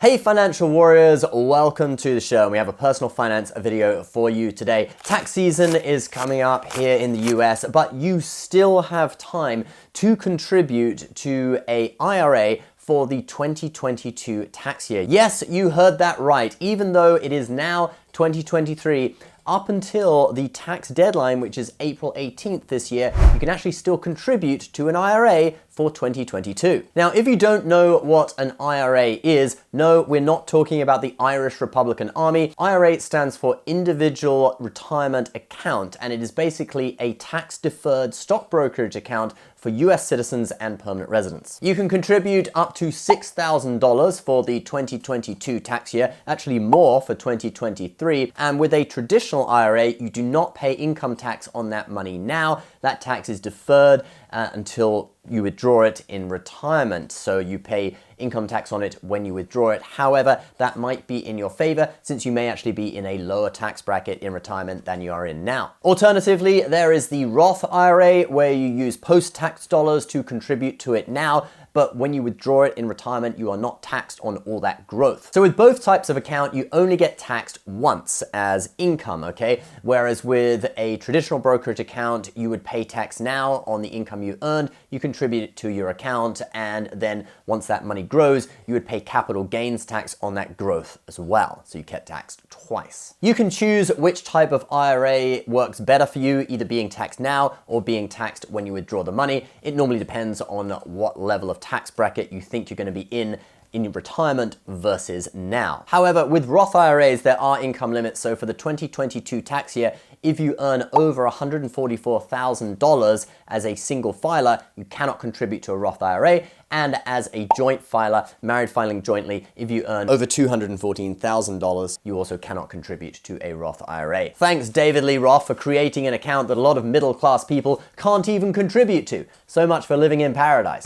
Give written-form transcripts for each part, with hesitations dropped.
Hey financial warriors, welcome to the show. And we have a personal finance video for you today. Tax season is coming up here in the US, but you still have time to contribute to a IRA for the 2022 tax year. Yes, you heard that right. Even though it is now 2023, up until the tax deadline, which is April 18th this year, you can actually still contribute to an IRA for 2022. Now, if you don't know what an IRA is, no, we're not talking about the Irish Republican Army. IRA stands for Individual Retirement Account, and it is basically a tax-deferred stock brokerage account for US citizens and permanent residents. You can contribute up to $6,000 for the 2022 tax year, actually more for 2023, and with a traditional IRA, you do not pay income tax on that money now. That tax is deferred until you withdraw it in retirement. So you pay income tax on it when you withdraw it. However, that might be in your favor since you may actually be in a lower tax bracket in retirement than you are in now. Alternatively, there is the Roth IRA where you use post-tax dollars to contribute to it now, but when you withdraw it in retirement, you are not taxed on all that growth. So with both types of account, you only get taxed once as income, okay? Whereas with a traditional brokerage account, you would pay tax now on the income you earned, you contribute it to your account, and then once that money grows, you would pay capital gains tax on that growth as well. So you get taxed twice. You can choose which type of IRA works better for you, either being taxed now or being taxed when you withdraw the money. It normally depends on what level of tax bracket you think you're going to be in your retirement versus now. However, with Roth IRAs, there are income limits. So for the 2022 tax year, if you earn over $144,000 as a single filer, you cannot contribute to a Roth IRA. And as a joint filer, married filing jointly, if you earn over $214,000, you also cannot contribute to a Roth IRA. Thanks, David Lee Roth, for creating an account that a lot of middle-class people can't even contribute to. So much for living in paradise.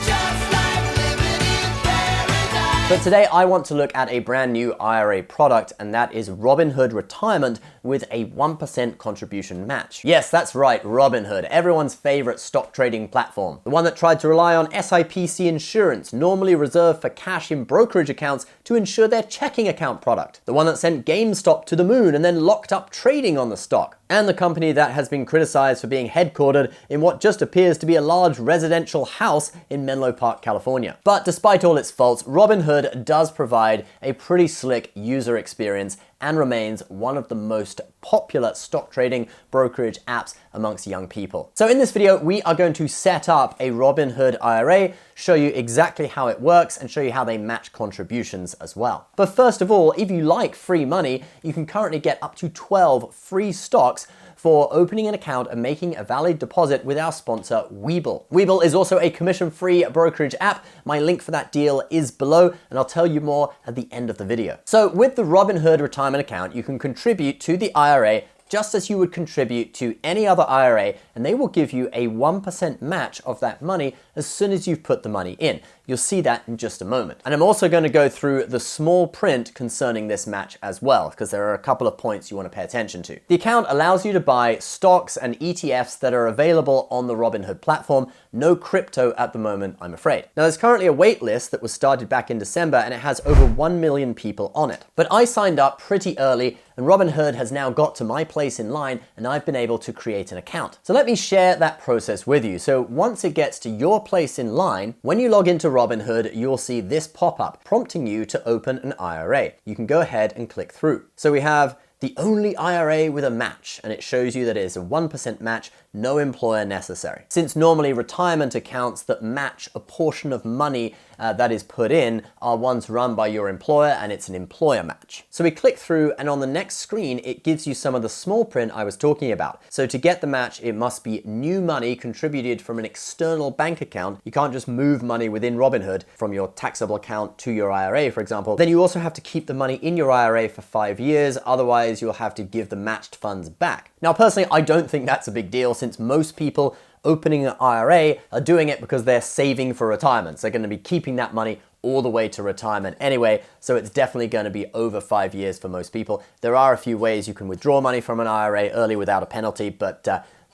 But today I want to look at a brand new IRA product, and that is Robinhood Retirement with a 1% contribution match. Yes, that's right, Robinhood, everyone's favorite stock trading platform. The one that tried to rely on SIPC insurance, normally reserved for cash in brokerage accounts, to insure their checking account product. The one that sent GameStop to the moon and then locked up trading on the stock. And the company that has been criticized for being headquartered in what just appears to be a large residential house in Menlo Park, California. But despite all its faults, Robinhood does provide a pretty slick user experience and remains one of the most popular stock trading brokerage apps amongst young people. So in this video, we are going to set up a Robinhood IRA, show you exactly how it works, and show you how they match contributions as well. But first of all, if you like free money, you can currently get up to 12 free stocks for opening an account and making a valid deposit with our sponsor, Webull. Webull is also a commission-free brokerage app. My link for that deal is below, and I'll tell you more at the end of the video. So with the Robinhood retirement account, you can contribute to the IRA just as you would contribute to any other IRA, and they will give you a 1% match of that money as soon as you've put the money in. You'll see that in just a moment. And I'm also going to go through the small print concerning this match as well, because there are a couple of points you want to pay attention to. The account allows you to buy stocks and ETFs that are available on the Robinhood platform. No crypto at the moment, I'm afraid. Now, there's currently a wait list that was started back in December, and it has over 1 million people on it. But I signed up pretty early, and Robinhood has now got to my place in line, and I've been able to create an account. So let me share that process with you. So once it gets to your place in line, when you log into Robinhood, you'll see this pop up prompting you to open an IRA. You can go ahead and click through. So we have the only IRA with a match, and it shows you that it is a 1% match, no employer necessary. Since normally retirement accounts that match a portion of money that is put in are ones run by your employer, and it's an employer match. So we click through, and on the next screen, it gives you some of the small print I was talking about. So to get the match, it must be new money contributed from an external bank account. You can't just move money within Robinhood from your taxable account to your IRA, for example. Then you also have to keep the money in your IRA for 5 years, otherwise you'll have to give the matched funds back. Now, personally, I don't think that's a big deal, since most people opening an IRA are doing it because they're saving for retirement. So they're going to be keeping that money all the way to retirement anyway, so it's definitely going to be over 5 years for most people. There are a few ways you can withdraw money from an IRA early without a penalty, but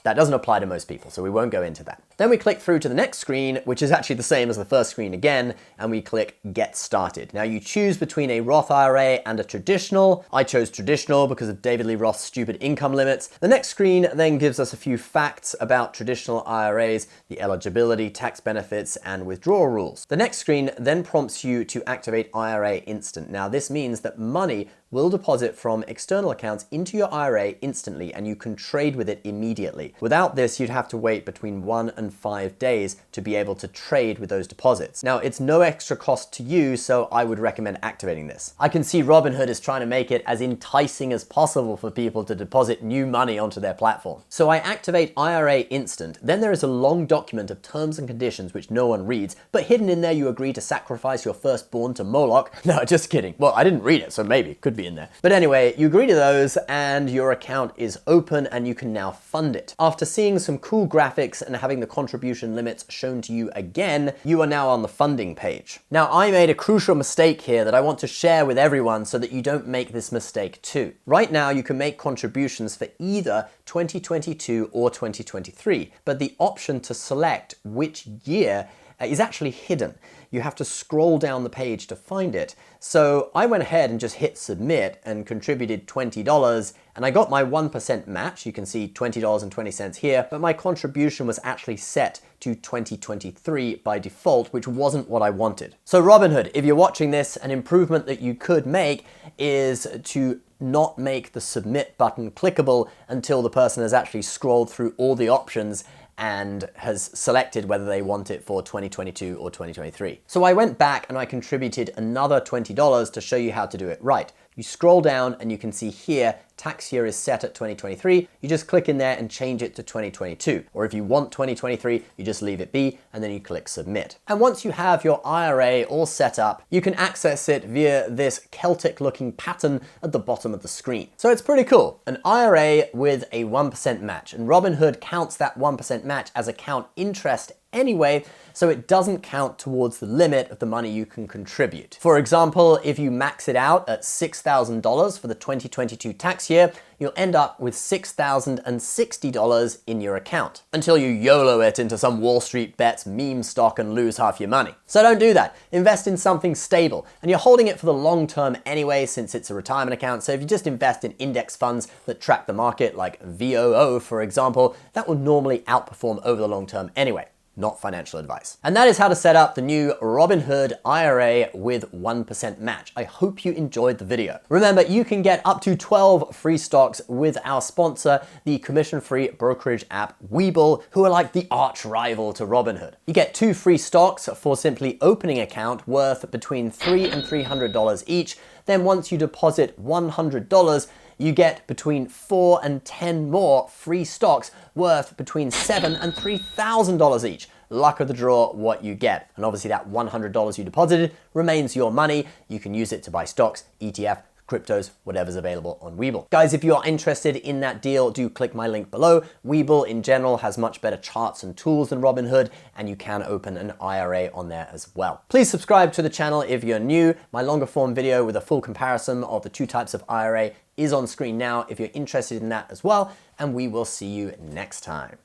That doesn't apply to most people, so we won't go into that. Then we click through to the next screen, which is actually the same as the first screen again, and we click Get Started. Now you choose between a Roth IRA and a traditional. I chose traditional because of David Lee Roth's stupid income limits. The next screen then gives us a few facts about traditional IRAs, the eligibility, tax benefits, and withdrawal rules. The next screen then prompts you to activate IRA Instant. Now this means that money will deposit from external accounts into your IRA instantly, and you can trade with it immediately. Without this, you'd have to wait between 1 and 5 days to be able to trade with those deposits. Now, it's no extra cost to you, so I would recommend activating this. I can see Robinhood is trying to make it as enticing as possible for people to deposit new money onto their platform. So I activate IRA Instant, then there is a long document of terms and conditions which no one reads, but hidden in there you agree to sacrifice your firstborn to Moloch. No, just kidding. Well, I didn't read it, so maybe it could be in there. But anyway, you agree to those and your account is open and you can now fund it. After seeing some cool graphics and having the contribution limits shown to you again, you are now on the funding page. Now, I made a crucial mistake here that I want to share with everyone so that you don't make this mistake too. Right now, you can make contributions for either 2022 or 2023, but the option to select which year is actually hidden. You have to scroll down the page to find it. So I went ahead and just hit submit and contributed $20 and I got my 1% match. You can see $20.20 here, but my contribution was actually set to 2023 by default, which wasn't what I wanted. So Robinhood, if you're watching this, an improvement that you could make is to not make the submit button clickable until the person has actually scrolled through all the options and has selected whether they want it for 2022 or 2023. So I went back and I contributed another $20 to show you how to do it right. You scroll down and you can see here, tax year is set at 2023. You just click in there and change it to 2022. Or if you want 2023, you just leave it be and then you click submit. And once you have your IRA all set up, you can access it via this Celtic looking pattern at the bottom of the screen. So it's pretty cool. An IRA with a 1% match, and Robinhood counts that 1% match as account interest anyway, so it doesn't count towards the limit of the money you can contribute. For example, if you max it out at $6,000 for the 2022 tax year, you'll end up with $6,060 in your account until you YOLO it into some Wall Street bets meme stock and lose half your money. So don't do that. Invest in something stable, and you're holding it for the long term anyway since it's a retirement account. So if you just invest in index funds that track the market like VOO, for example, that will normally outperform over the long term anyway. Not financial advice. And that is how to set up the new Robinhood IRA with 1% match. I hope you enjoyed the video. Remember, you can get up to 12 free stocks with our sponsor, the commission-free brokerage app Webull, who are like the arch rival to Robinhood. You get 2 free stocks for simply opening an account worth between $300 and $300 each. Then once you deposit $100, you get between 4 and 10 more free stocks worth between $7,000 and $3,000 each. Luck of the draw what you get. And obviously that $100 you deposited remains your money. You can use it to buy stocks, ETF, cryptos, whatever's available on Webull. Guys, if you are interested in that deal, do click my link below. Webull in general has much better charts and tools than Robinhood, and you can open an IRA on there as well. Please subscribe to the channel if you're new. My longer form video with a full comparison of the 2 types of IRA is on screen now if you're interested in that as well, and we will see you next time.